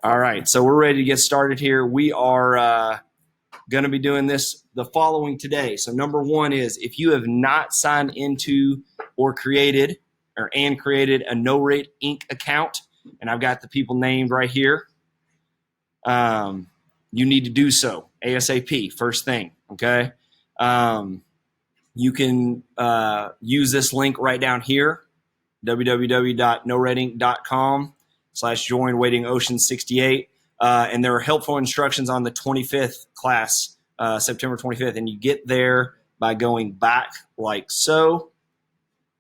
All right, so we're ready to get started here. We are going to be doing this the following today. So number one is if you have not signed into or created a No Rate Inc. account, and I've got the people named right here, you need to do so ASAP, first thing, okay? You can use this link right down here, www.norateinc.com/join waiting ocean 68. And there are helpful instructions on the 25th class, September 25th. And you get there by going back like so.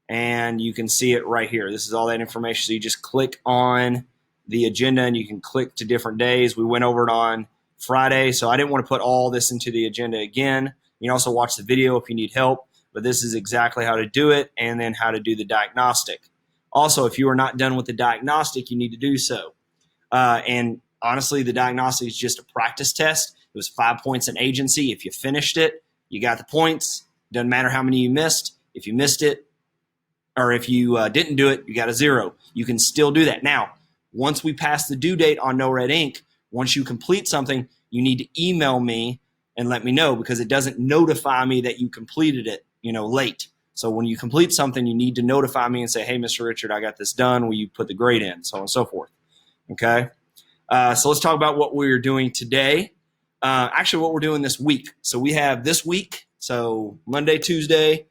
And you can see it right here. This is all that information. So you just click on the agenda and you can click to different days. We went over it on Friday, so I didn't want to put all this into the agenda again. You can also watch the video if you need help, but this is exactly how to do it and then how to do the diagnostic. Also, if you are not done with the diagnostic, you need to do so. And honestly, the diagnostic is just a practice test. It was 5 points in agency. If you finished it, you got the points. Doesn't matter how many you missed. If you missed it, or if you didn't do it, you got a 0. You can still do that. Now, once we pass the due date on No Red Inc., once you complete something, you need to email me and let me know because it doesn't notify me that you completed it, late. So when you complete something, you need to notify me and say, hey, Mr. Richard, I got this done. Will you put the grade in? So on and so forth. Okay. So let's talk about what we're doing today. Actually, what we're doing this week. So we have this week. So Monday, Tuesday,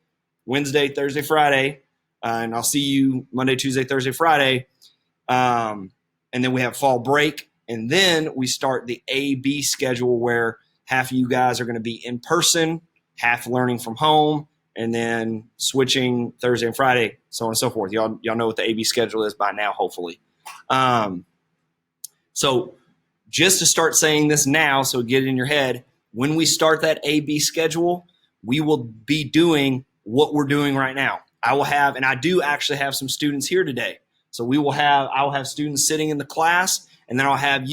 Wednesday, Thursday, Friday. And I'll see you Monday, Tuesday, Thursday, Friday. And then we have fall break. And then we start the A-B schedule where half of you guys are going to be in person, half learning from home, and then switching Thursday and Friday, so on and so forth. Y'all know what the A-B schedule is by now, hopefully. So just to start saying this now, so get it in your head, when we start that A-B schedule, we will be doing what we're doing right now. I will have, and I do actually have some students here today. So I will have students sitting in the class, and then I'll have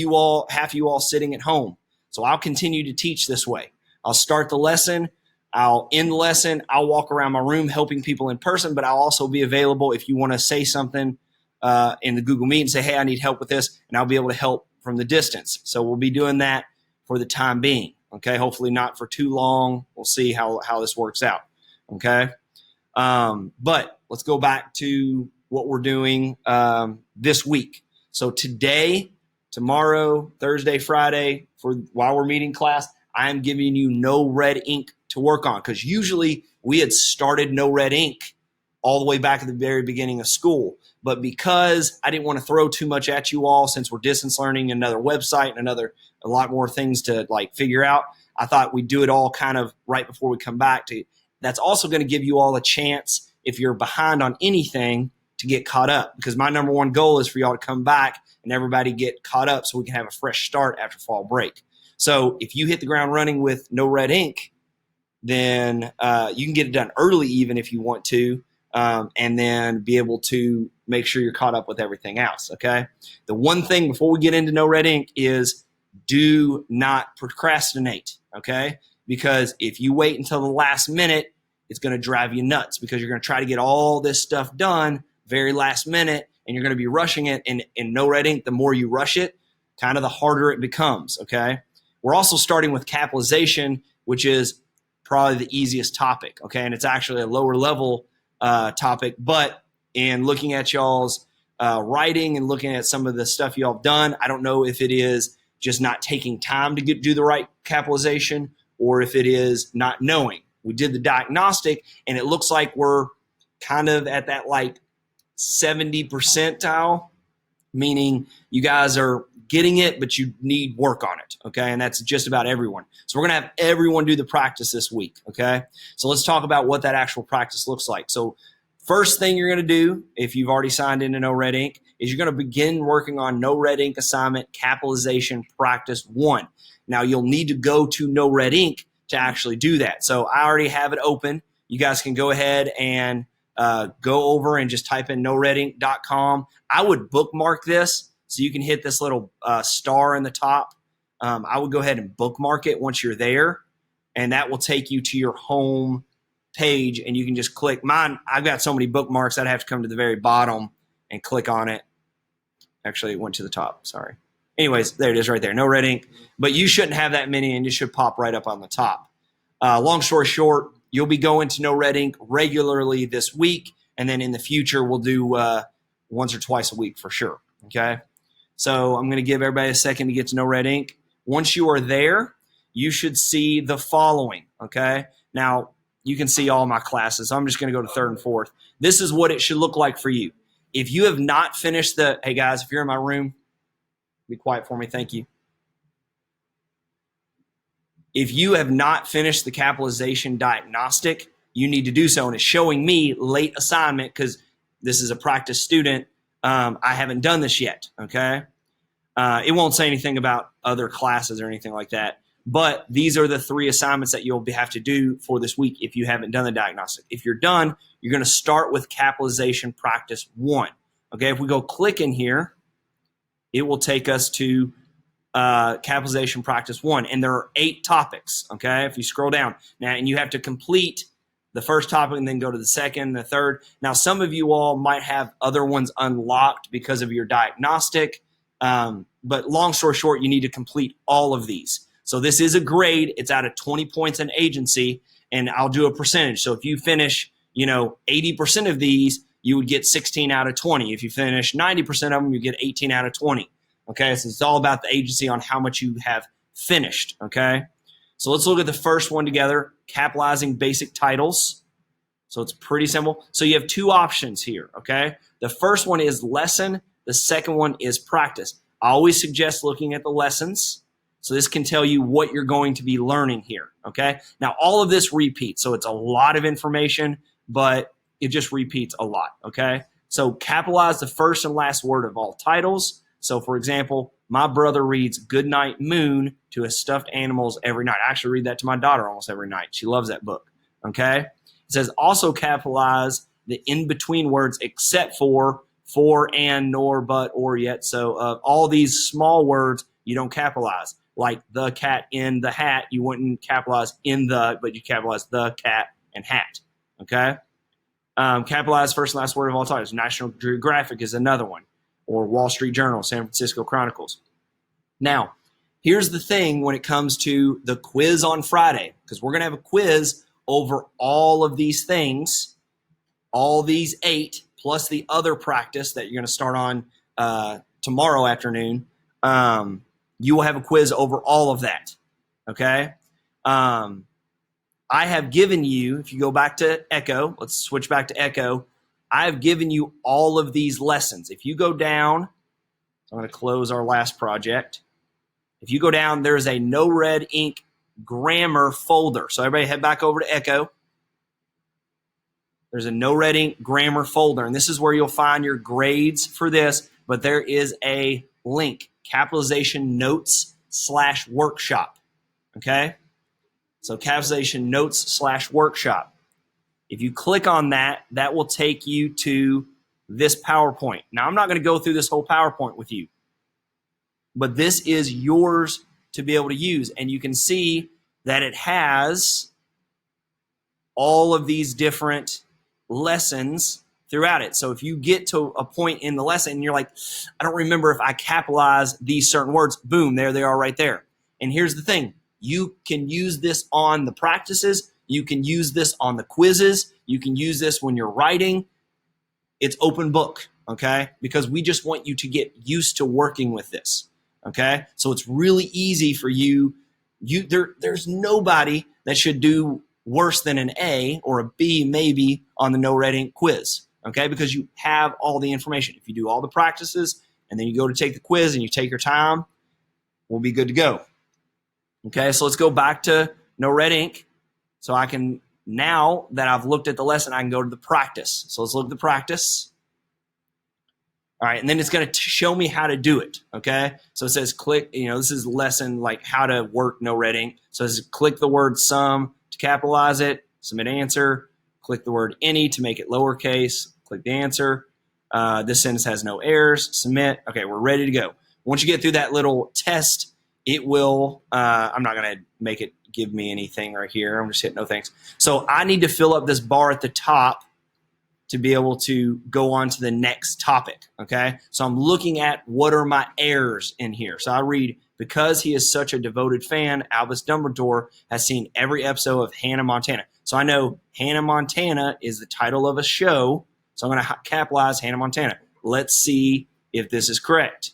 half you all sitting at home. So I'll continue to teach this way. I'll start the lesson. I'll end the lesson. I'll walk around my room helping people in person, but I'll also be available if you want to say something in the Google Meet and say, hey, I need help with this, and I'll be able to help from the distance. So we'll be doing that for the time being, okay? Hopefully not for too long. We'll see how this works out, okay? But let's go back to what we're doing this week. So today, tomorrow, Thursday, Friday, while we're meeting class, I'm giving you No Red Inc. to work on because usually we had started No Red Inc. all the way back at the very beginning of school. But because I didn't want to throw too much at you all since we're distance learning, another website and a lot more things to figure out, I thought we'd do it all kind of right before we come back to. That's also going to give you all a chance, if you're behind on anything, to get caught up because my number one goal is for y'all to come back and everybody get caught up so we can have a fresh start after fall break. So if you hit the ground running with No Red Inc., then you can get it done early even if you want to, and then be able to make sure you're caught up with everything else, okay? The one thing before we get into No Red Inc. is do not procrastinate, okay? Because if you wait until the last minute, it's going to drive you nuts because you're going to try to get all this stuff done very last minute, and you're going to be rushing it. And in No Red Inc., the more you rush it, kind of the harder it becomes, okay? We're also starting with capitalization, which is probably the easiest topic, okay? And it's actually a lower level topic, but in looking at y'all's writing and looking at some of the stuff y'all have done, I don't know if it is just not taking time to do the right capitalization or if it is not knowing. We did the diagnostic, and it looks like we're kind of at that 70 percentile, meaning you guys are getting it, but you need work on it, okay? And that's just about everyone. So we're going to have everyone do the practice this week, okay? So let's talk about what that actual practice looks like. So first thing you're going to do, if you've already signed into No Red Inc., is you're going to begin working on No Red Inc. assignment capitalization practice 1. Now, you'll need to go to No Red Inc. to actually do that. So I already have it open. You guys can go ahead and go over and just type in noredinc.com. I would bookmark this so you can hit this little star in the top. I would go ahead and bookmark it once you're there, and that will take you to your home page, and you can just click. Mine, I've got so many bookmarks, I'd have to come to the very bottom and click on it. Actually, it went to the top. Sorry. Anyways, there it is right there. No red ink. But you shouldn't have that many, and it should pop right up on the top. Long story short, you'll be going to No Red Ink regularly this week, and then in the future, we'll do once or twice a week for sure. Okay? So I'm going to give everybody a second to get to No Red Ink. Once you are there, you should see the following. Okay? Now, you can see all my classes. I'm just going to go to third and fourth. This is what it should look like for you. If you have not finished hey guys, if you're in my room, be quiet for me. Thank you. If you have not finished the capitalization diagnostic, you need to do so. And it's showing me late assignment because this is a practice student. I haven't done this yet, okay? It won't say anything about other classes or anything like that. But these are the 3 assignments that you'll have to do for this week if you haven't done the diagnostic. If you're done, you're going to start with capitalization practice 1. Okay, if we go click in here, it will take us to capitalization practice 1, and there are 8 topics. Okay, if you scroll down now, and you have to complete the first topic and then go to the second, the third. Now, some of you all might have other ones unlocked because of your diagnostic, but long story short, you need to complete all of these. So this is a grade. It's out of 20 points in agency, and I'll do a percentage. So if you finish, 80% of these, you would get 16 out of 20. If you finish 90% of them, you get 18 out of 20. Okay, so it's all about the agency on how much you have finished, okay? So let's look at the first one together, capitalizing basic titles. So it's pretty simple. So you have 2 options here, okay? The first one is lesson. The second one is practice. I always suggest looking at the lessons. So this can tell you what you're going to be learning here, okay? Now, all of this repeats. So it's a lot of information, but it just repeats a lot, okay? So capitalize the first and last word of all titles. So, for example, my brother reads Goodnight Moon to his stuffed animals every night. I actually read that to my daughter almost every night. She loves that book, okay? It says also capitalize the in-between words except for, and, nor, but, or, yet. So all these small words you don't capitalize. Like the cat in the hat, you wouldn't capitalize in the, but you capitalize the cat and hat, okay? Capitalize first and last word of all titles. National Geographic is another one, or Wall Street Journal, San Francisco Chronicles. Now, here's the thing when it comes to the quiz on Friday, because we're going to have a quiz over all of these things, all these 8, plus the other practice that you're going to start on tomorrow afternoon. You will have a quiz over all of that, okay? I have given you, if you go back to Echo, let's switch back to Echo, I have given you all of these lessons. If you go down, so I'm going to close our last project. If you go down, there's a No Red Ink grammar folder. So everybody head back over to Echo. There's a No Red Ink grammar folder, and this is where you'll find your grades for this, but there is a link, capitalization notes/workshop, okay? So capitalization notes/workshop. If you click on that, that will take you to this PowerPoint. Now, I'm not going to go through this whole PowerPoint with you, but this is yours to be able to use. And you can see that it has all of these different lessons throughout it. So if you get to a point in the lesson and you're like, I don't remember if I capitalize these certain words, boom, there they are right there. And here's the thing. You can use this on the practices. You can use this on the quizzes. You can use this when you're writing. It's open book, okay? Because we just want you to get used to working with this, okay? So it's really easy for you. There's nobody that should do worse than an A or a B maybe on the No Red Ink quiz, okay? Because you have all the information. If you do all the practices and then you go to take the quiz and you take your time, we'll be good to go. Okay, so let's go back to No Red Ink. So I can, now that I've looked at the lesson, I can go to the practice. So let's look at the practice. All right, and then it's going to show me how to do it, okay? So it says click, this is lesson like how to work No Red Ink. So it says click the word some to capitalize it, submit answer, click the word any to make it lowercase, click the answer. This sentence has no errors, submit. Okay, we're ready to go. Once you get through that little test, it will, I'm not going to make it give me anything right here. I'm just hitting no thanks. So I need to fill up this bar at the top to be able to go on to the next topic, okay? So I'm looking at what are my errors in here. So I read, because he is such a devoted fan, Albus Dumbledore has seen every episode of Hannah Montana. So I know Hannah Montana is the title of a show, so I'm going to capitalize Hannah Montana. Let's see if this is correct.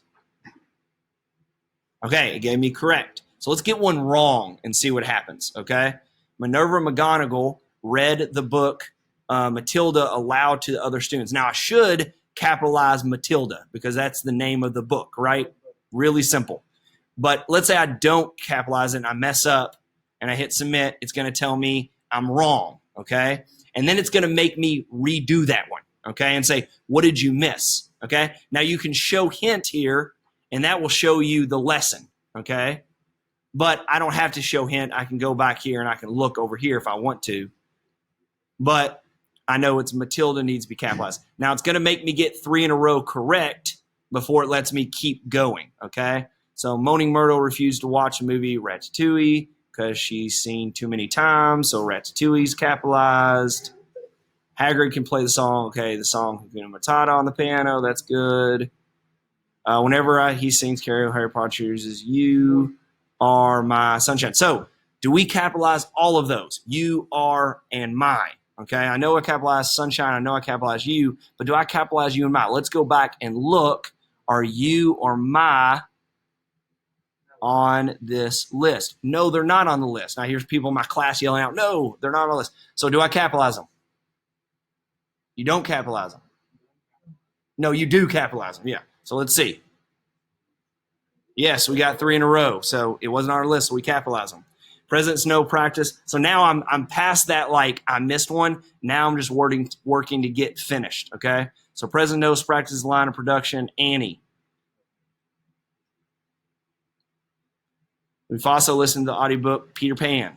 Okay, it gave me correct. So let's get one wrong and see what happens, okay? Minerva McGonagall read the book Matilda aloud to the other students. Now, I should capitalize Matilda because that's the name of the book, right? Really simple. But let's say I don't capitalize it and I mess up and I hit submit. It's going to tell me I'm wrong, okay? And then it's going to make me redo that one, okay? And say, what did you miss, okay? Now, you can show hint here, and that will show you the lesson, okay? But I don't have to show hint. I can go back here and I can look over here if I want to. But I know it's Matilda needs to be capitalized. Now, it's going to make me get 3 in a row correct before it lets me keep going, okay? So Moaning Myrtle refused to watch the movie Ratatouille because she's seen too many times, so Ratatouille's capitalized. Hagrid can play the song. Okay, the song Hakuna Matata on the piano. That's good. Whenever he sings Carol, Harry Potter chooses you are my sunshine. So do we capitalize all of those? You, are, and my. Okay, I know I capitalize sunshine. I know I capitalize you, but do I capitalize you and my? Let's go back and look. Are you or my on this list? No, they're not on the list. Now here's people in my class yelling out, no, they're not on the list. So do I capitalize them? You don't capitalize them. No, you do capitalize them. Yeah. So let's see. Yes, we got 3 in a row. So it wasn't on our list, so we capitalize them. President Snow practice. So now I'm past that, like I missed one. Now I'm just working to get finished. Okay. So President Snow's practice line of production, Annie. We've also listened to the audiobook Peter Pan.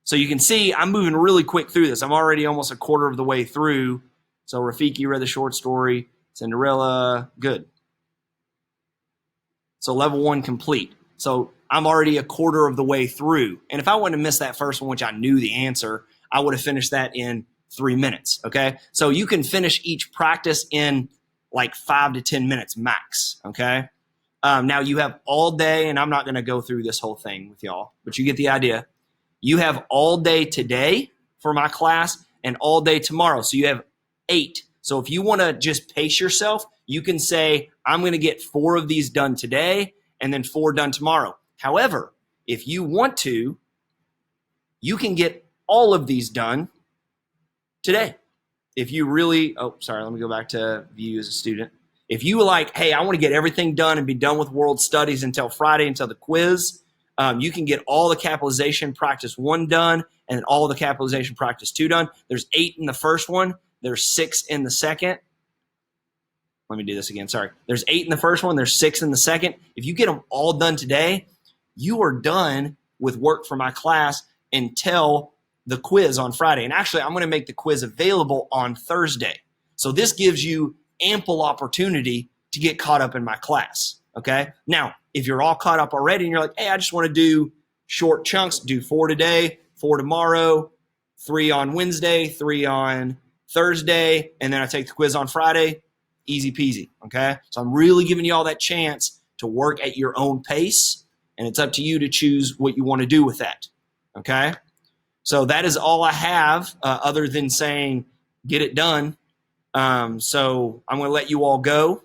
So you can see I'm moving really quick through this. I'm already almost a quarter of the way through. So Rafiki read the short story. Cinderella, good. So level 1 complete. So I'm already a quarter of the way through. And if I wouldn't have missed that first one, which I knew the answer, I would have finished that in 3 minutes, okay? So you can finish each practice in like 5 to 10 minutes max, okay? Now you have all day, and I'm not going to go through this whole thing with y'all, but you get the idea. You have all day today for my class and all day tomorrow. So you have 8. So if you want to just pace yourself, you can say, I'm going to get 4 of these done today and then 4 done tomorrow. However, if you want to, you can get all of these done today. If you really, let me go back to view as a student. If you like, hey, I want to get everything done and be done with world studies until Friday, until the quiz, you can get all the capitalization practice 1 done and then all the capitalization practice 2 done. There's 8 in the first one. There's 6 in the second. Let me do this again. Sorry. There's 8 in the first one. There's 6 in the second. If you get them all done today, you are done with work for my class until the quiz on Friday. And actually, I'm going to make the quiz available on Thursday. So this gives you ample opportunity to get caught up in my class. Okay. Now, if you're all caught up already and you're like, hey, I just want to do short chunks, do 4 today, 4 tomorrow, 3 on Wednesday, 3 on Thursday, and then I take the quiz on Friday, easy peasy. Okay. So I'm really giving you all that chance to work at your own pace, and it's up to you to choose what you want to do with that. Okay. So that is all I have other than saying, get it done. So I'm going to let you all go.